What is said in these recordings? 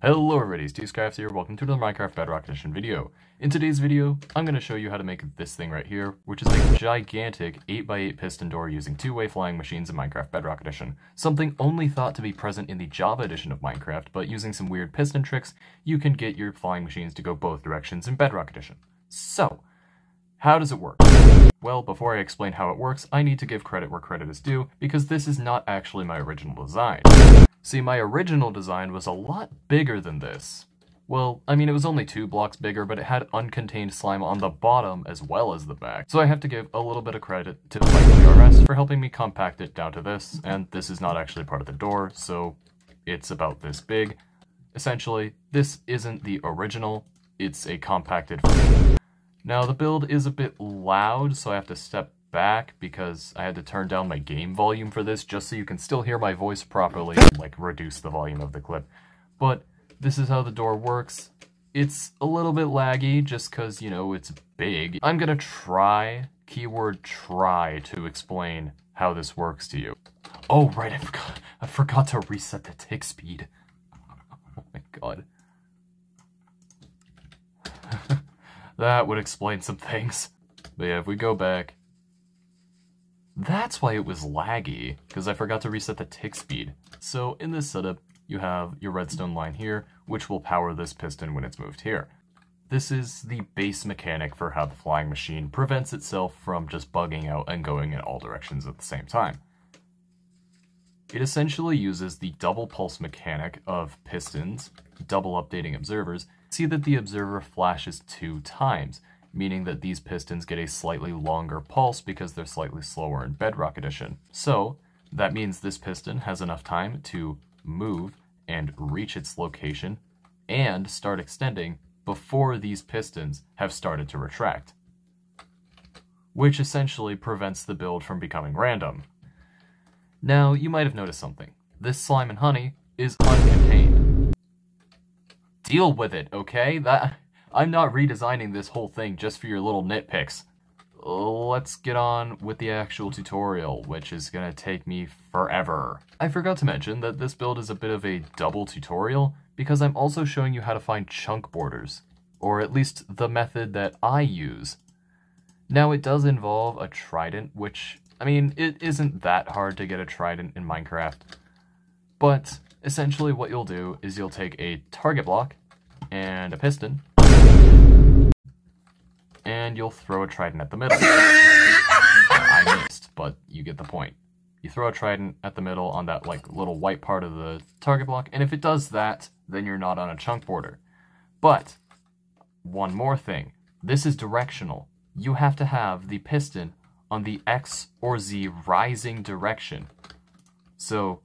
Hello everybody, SteveScraps here, welcome to another Minecraft Bedrock Edition video. In today's video, I'm going to show you how to make this thing right here, which is a gigantic 8x8 piston door using two-way flying machines in Minecraft Bedrock Edition. Something only thought to be present in the Java edition of Minecraft, but using some weird piston tricks, you can get your flying machines to go both directions in Bedrock Edition. So, how does it work? Well, before I explain how it works, I need to give credit where credit is due, because this is not actually my original design. See, my original design was a lot bigger than this. Well, I mean, it was only 2 blocks bigger, but it had uncontained slime on the bottom as well as the back. So I have to give a little bit of credit to Vipely RS for helping me compact it down to this, and this is not actually part of the door, so it's about this big. Essentially, this isn't the original, it's a compacted version. Now, the build is a bit loud, so I have to step back because I had to turn down my game volume for this just so you can still hear my voice properly, like reduce the volume of the clip. But this is how the door works. It's a little bit laggy just because, you know, it's big. I'm gonna try, keyword try, to explain how this works to you. Oh, right, I forgot to reset the tick speed. Oh my god. That would explain some things. But yeah, if we go back, that's why it was laggy, because I forgot to reset the tick speed. So in this setup, you have your redstone line here, which will power this piston when it's moved here. This is the base mechanic for how the flying machine prevents itself from just bugging out and going in all directions at the same time. It essentially uses the double pulse mechanic of pistons, double updating observers. See that the observer flashes 2 times, meaning that these pistons get a slightly longer pulse because they're slightly slower in Bedrock Edition. So, that means this piston has enough time to move and reach its location and start extending before these pistons have started to retract, which essentially prevents the build from becoming random. Now, you might have noticed something. This slime and honey is uncontained. Deal with it, okay? I'm not redesigning this whole thing just for your little nitpicks. Let's get on with the actual tutorial, which is gonna take me forever. I forgot to mention that this build is a bit of a double tutorial because I'm also showing you how to find chunk borders, or at least the method that I use. Now, it does involve a trident, which, I mean, it isn't that hard to get a trident in Minecraft, but essentially what you'll do is you'll take a target block and a piston, and you'll throw a trident at the middle. I missed, but you get the point. You throw a trident at the middle on that like little white part of the target block, and if it does that, then you're not on a chunk border. But, one more thing. This is directional. You have to have the piston on the X or Z rising direction. So,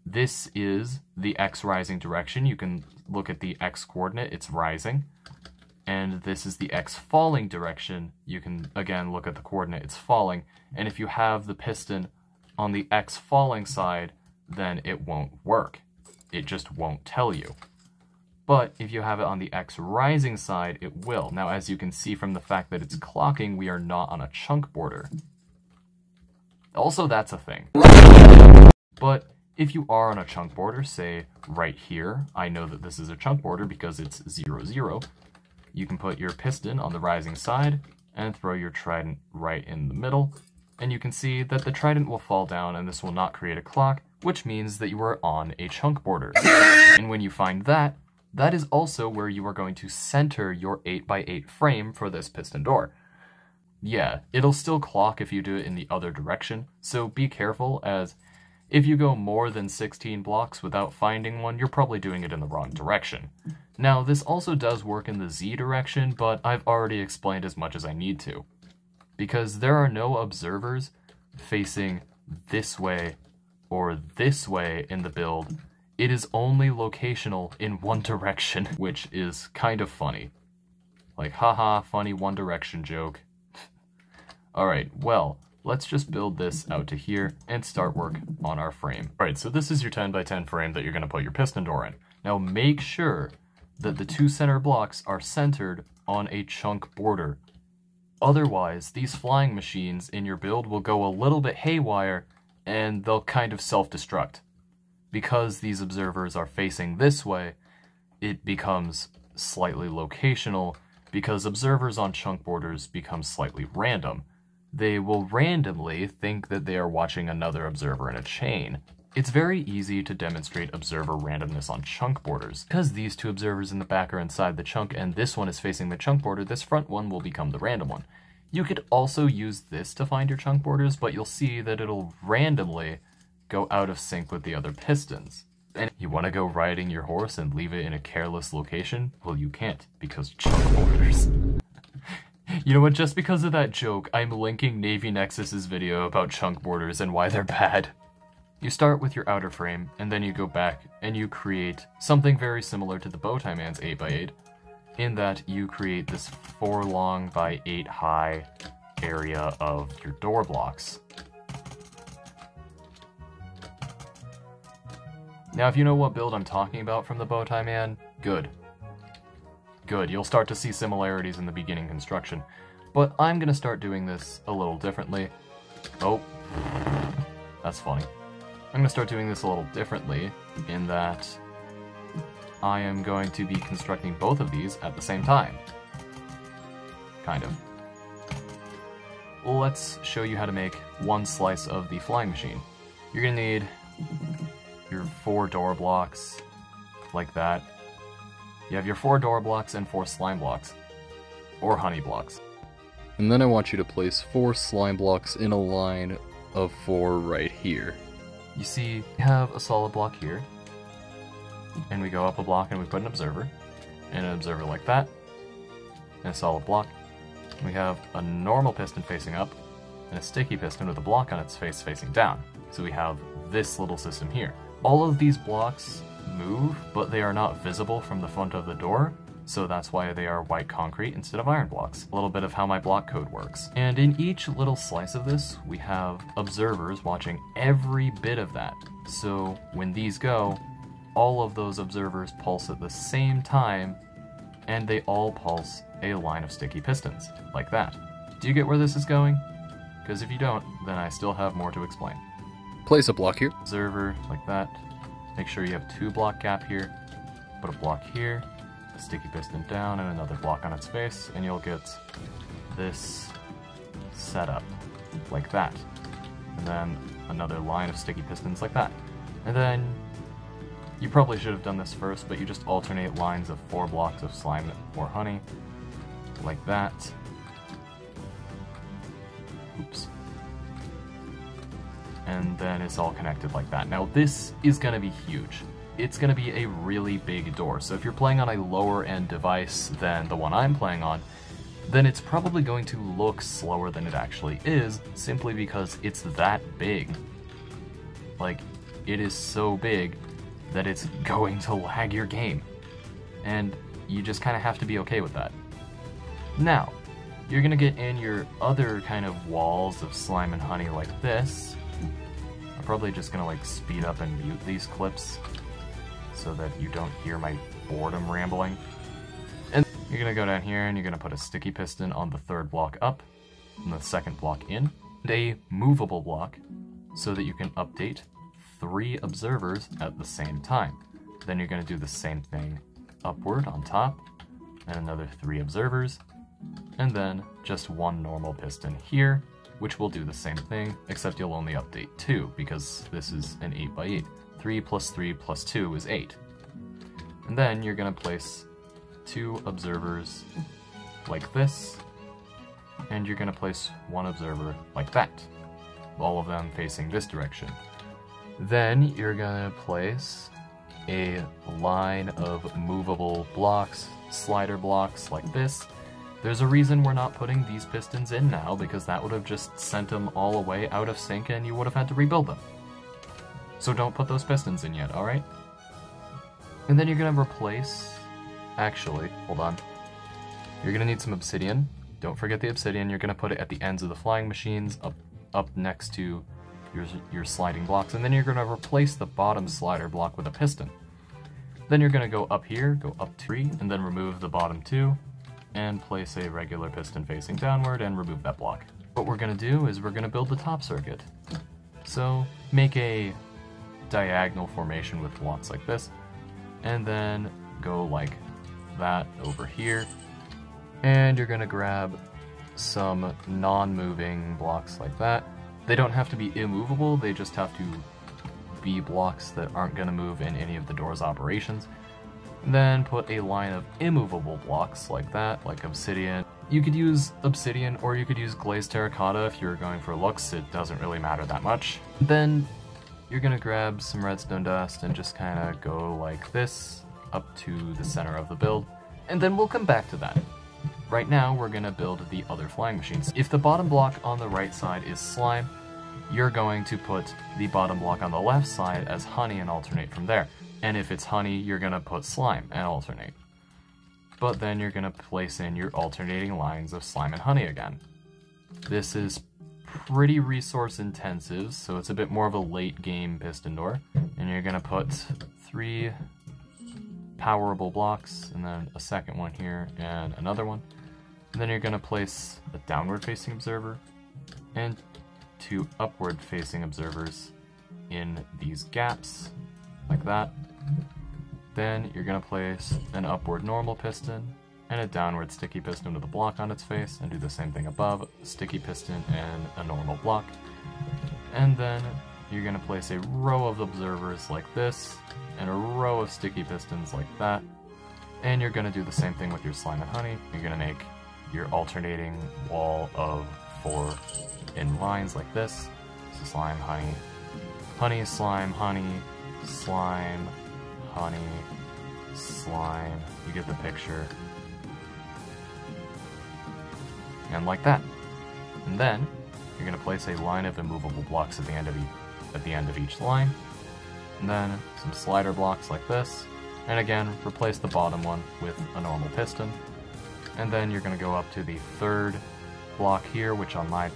this is the X rising direction. You can look at the X coordinate, it's rising. And this is the X falling direction. You can, again, look at the coordinate, it's falling. And if you have the piston on the X falling side, then it won't work. It just won't tell you. But if you have it on the X rising side, it will. Now, as you can see from the fact that it's clocking, we are not on a chunk border. Also, that's a thing. But if you are on a chunk border, say right here, I know that this is a chunk border because it's 0, 0. You can put your piston on the rising side and throw your trident right in the middle, and you can see that the trident will fall down and this will not create a clock, which means that you are on a chunk border. And when you find that, that is also where you are going to center your 8x8 frame for this piston door. Yeah, it'll still clock if you do it in the other direction, so be careful, as if you go more than 16 blocks without finding one, you're probably doing it in the wrong direction. Now, this also does work in the Z direction, but I've already explained as much as I need to. Because there are no observers facing this way or this way in the build. It is only locational in one direction, which is kind of funny. Like, haha, funny one direction joke. Alright, well, let's just build this out to here and start work on our frame. Alright, so this is your 10x10 frame that you're going to put your piston door in. Now make sure that the 2 center blocks are centered on a chunk border. Otherwise, these flying machines in your build will go a little bit haywire and they'll kind of self-destruct. Because these observers are facing this way, it becomes slightly locational because observers on chunk borders become slightly random. They will randomly think that they are watching another observer in a chain. It's very easy to demonstrate observer randomness on chunk borders. Because these two observers in the back are inside the chunk and this one is facing the chunk border, this front one will become the random one. You could also use this to find your chunk borders, but you'll see that it'll randomly go out of sync with the other pistons. And you want to go riding your horse and leave it in a careless location? Well, you can't, because chunk borders. You know what, just because of that joke, I'm linking Navy Nexus's video about chunk borders and why they're bad. You start with your outer frame, and then you go back and you create something very similar to the Bowtie Man's 8x8, in that you create this 4 long by 8 high area of your door blocks. Now, if you know what build I'm talking about from the Bowtie Man, good. Good, you'll start to see similarities in the beginning construction. But I'm gonna start doing this a little differently. Oh, that's funny. I'm gonna start doing this a little differently in that I am going to be constructing both of these at the same time. Kind of. Let's show you how to make one slice of the flying machine. You're gonna need your 4 door blocks, like that. You have your 4 door blocks and 4 slime blocks, or honey blocks. And then I want you to place 4 slime blocks in a line of 4 right here. You see, we have a solid block here, and we go up a block and we put an observer like that, and a solid block. We have a normal piston facing up, and a sticky piston with a block on its face facing down. So we have this little system here. All of these blocks move, but they are not visible from the front of the door, so that's why they are white concrete instead of iron blocks. A little bit of how my block code works. And in each little slice of this, we have observers watching every bit of that. So when these go, all of those observers pulse at the same time, and they all pulse a line of sticky pistons, like that. Do you get where this is going? Because if you don't, then I still have more to explain. Place a block here. Observer, like that. Make sure you have 2 block gap here. Put a block here, a sticky piston down, and another block on its face, and you'll get this setup, like that. And then another line of sticky pistons like that. And then you probably should have done this first, but you just alternate lines of 4 blocks of slime or honey, like that. Oops. And then it's all connected like that. Now this is going to be huge. It's going to be a really big door, so if you're playing on a lower end device than the one I'm playing on, then it's probably going to look slower than it actually is, simply because it's that big. Like, it is so big that it's going to lag your game. And you just kind of have to be okay with that. Now, you're going to get in your other kind of walls of slime and honey like this. I'm probably just going to like speed up and mute these clips so that you don't hear my boredom rambling. And you're going to go down here and you're going to put a sticky piston on the 3rd block up and the 2nd block in, and a movable block so that you can update 3 observers at the same time. Then you're going to do the same thing upward on top, and another 3 observers, and then just 1 normal piston here, which will do the same thing, except you'll only update 2, because this is an 8x8. 3 plus 3 plus 2 is 8. And then you're going to place 2 observers like this, and you're going to place 1 observer like that, all of them facing this direction. Then you're going to place a line of movable blocks, slider blocks like this. There's a reason we're not putting these pistons in now, because that would have just sent them all away out of sync and you would have had to rebuild them. So don't put those pistons in yet, alright? And then you're going to replace... Actually, hold on. You're going to need some obsidian. Don't forget the obsidian. You're going to put it at the ends of the flying machines, up next to your sliding blocks, and then you're going to replace the bottom slider block with a piston. Then you're going to go up here, go up 3, and then remove the bottom 2, and place a regular piston facing downward and remove that block. What we're going to do is we're going to build the top circuit. So make a diagonal formation with blocks like this, and then go like that over here. And you're gonna grab some non-moving blocks like that. They don't have to be immovable, they just have to be blocks that aren't gonna move in any of the door's operations. Then put a line of immovable blocks like that, like obsidian. You could use obsidian or you could use glazed terracotta if you're going for looks, it doesn't really matter that much. Then you're gonna grab some redstone dust and just kinda go like this up to the center of the build, and then we'll come back to that. Right now we're gonna build the other flying machines. If the bottom block on the right side is slime, you're going to put the bottom block on the left side as honey and alternate from there. And if it's honey, you're gonna put slime and alternate. But then you're gonna place in your alternating lines of slime and honey again. This is pretty resource intensive, so it's a bit more of a late game piston door. And you're gonna put 3 powerable blocks, and then a second one here, and another one. And then you're gonna place a downward facing observer, and 2 upward facing observers in these gaps, like that. Then you're gonna place an upward normal piston and a downward sticky piston with a block on its face, and do the same thing above, sticky piston and a normal block. And then you're gonna place a row of observers like this, and a row of sticky pistons like that. And you're gonna do the same thing with your slime and honey. You're gonna make your alternating wall of 4 in lines like this. So slime, honey, honey, slime, honey, slime, honey, slime. You get the picture. And like that. And then you're gonna place a line of immovable blocks at the end of each line. And then some slider blocks like this. And again, replace the bottom one with a normal piston. And then you're gonna go up to the 3rd block here, which on my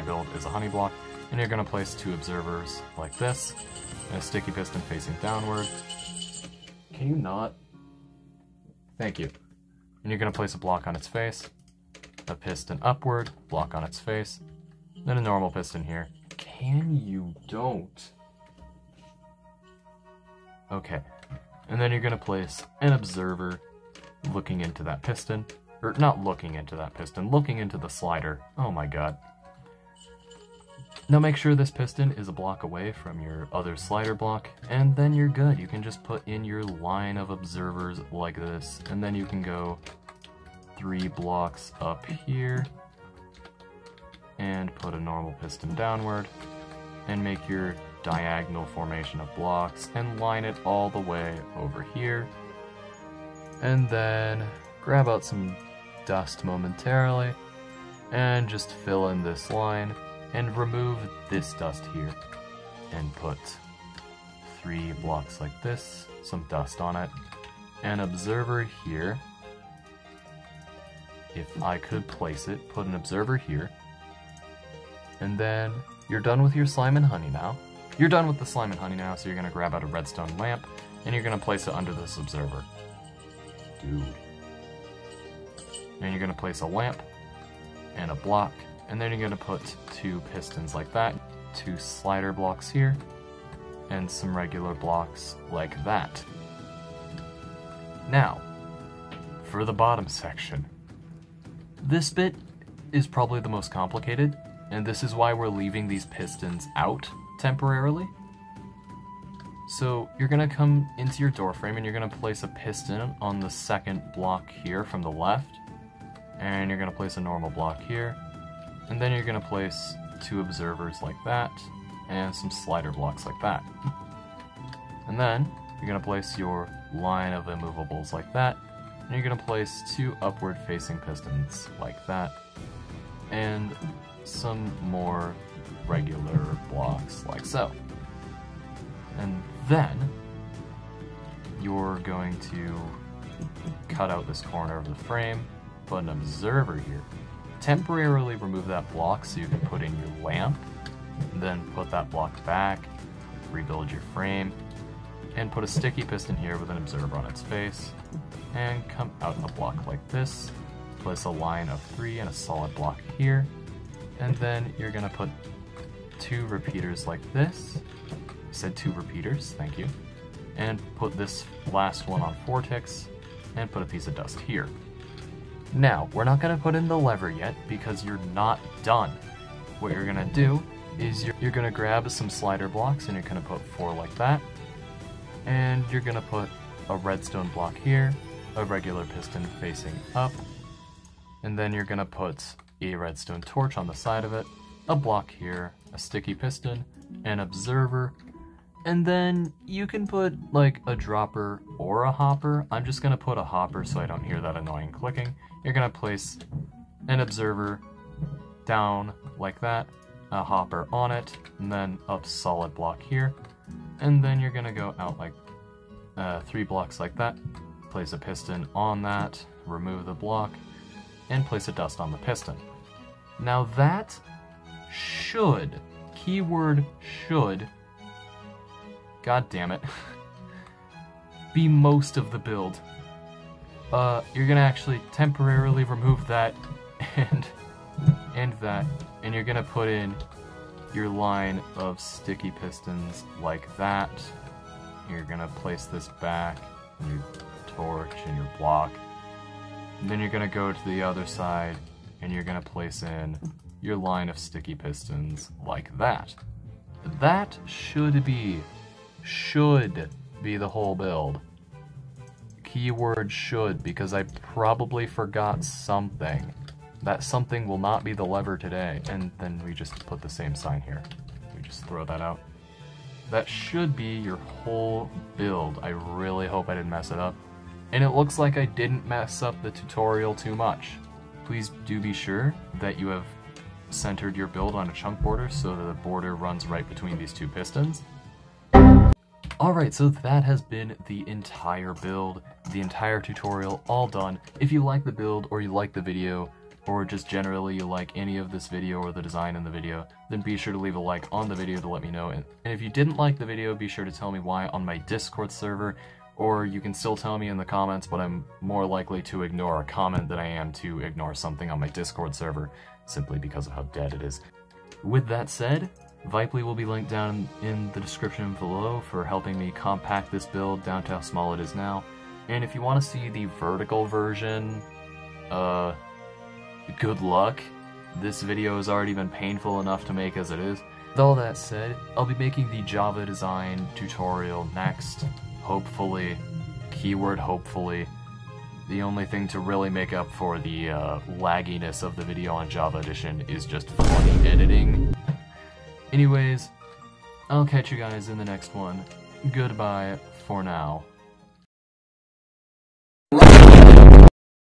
build is a honey block. And you're gonna place 2 observers like this, and a sticky piston facing downward. Can you not? Thank you. And you're gonna place a block on its face, a piston upward, block on its face, then a normal piston here. Can you don't? Okay. And then you're gonna place an observer looking into that piston. Or not looking into that piston, looking into the slider. Oh my god. Now make sure this piston is a block away from your other slider block, and then you're good. You can just put in your line of observers like this, and then you can go 3 blocks up here, and put a normal piston downward, and make your diagonal formation of blocks, and line it all the way over here. And then grab out some dust momentarily, and just fill in this line, and remove this dust here, and put 3 blocks like this, some dust on it, an observer here. If I could place it, put an observer here, and then you're done with your slime and honey now. You're done with the slime and honey now, so you're gonna grab out a redstone lamp, and you're gonna place it under this observer. Dude. And you're gonna place a lamp, and a block, and then you're gonna put 2 pistons like that, 2 slider blocks here, and some regular blocks like that. Now, for the bottom section. This bit is probably the most complicated, and this is why we're leaving these pistons out temporarily. So you're gonna come into your door frame and you're gonna place a piston on the 2nd block here from the left, and you're gonna place a normal block here, and then you're gonna place 2 observers like that, and some slider blocks like that. And then you're gonna place your line of immovables like that, and you're gonna place 2 upward facing pistons like that, and some more regular blocks like so. And then you're going to cut out this corner of the frame, put an observer here, temporarily remove that block so you can put in your lamp, then put that block back, rebuild your frame, and put a sticky piston here with an observer on its face, and come out a block like this, place a line of 3 and a solid block here, and then you're gonna put 2 repeaters like this. I said 2 repeaters, thank you. and put this last one on 4 ticks, and put a piece of dust here. Now, we're not going to put in the lever yet because you're not done. What you're going to do is you're going to grab some slider blocks and you're going to put 4 like that, and you're going to put a redstone block here, a regular piston facing up, and then you're going to put a redstone torch on the side of it, a block here, a sticky piston, an observer, and then you can put like a dropper or a hopper. I'm just going to put a hopper so I don't hear that annoying clicking. You're going to place an observer down like that, a hopper on it, and then a solid block here, and then you're going to go out like 3 blocks like that, place a piston on that, remove the block, and place a dust on the piston. Now that should, keyword should, god damn it, be most of the build. You're gonna actually temporarily remove that and that, and you're gonna put in your line of sticky pistons like that. You're gonna place this back, and your torch and your block. And then you're gonna go to the other side, and you're gonna place in your line of sticky pistons like that. That should be the whole build. Keyword should, because I probably forgot something. That something will not be the lever today, and then we just put the same sign here. We just throw that out. That should be your whole build. I really hope I didn't mess it up. And it looks like I didn't mess up the tutorial too much. Please do be sure that you have centered your build on a chunk border so that the border runs right between these 2 pistons. Alright, so that has been the entire build, the entire tutorial, all done. If you like the build, or you like the video, or just generally you like any of this video or the design in the video, then be sure to leave a like on the video to let me know. And if you didn't like the video, be sure to tell me why on my Discord server, or you can still tell me in the comments, but I'm more likely to ignore a comment than I am to ignore something on my Discord server, simply because of how dead it is. With that said, Vipely will be linked down in the description below for helping me compact this build down to how small it is now. And if you want to see the vertical version, good luck. This video has already been painful enough to make as it is. With all that said, I'll be making the Java design tutorial next. Hopefully, keyword hopefully. The only thing to really make up for the lagginess of the video on Java Edition is just funny editing. Anyways, I'll catch you guys in the next one. Goodbye for now.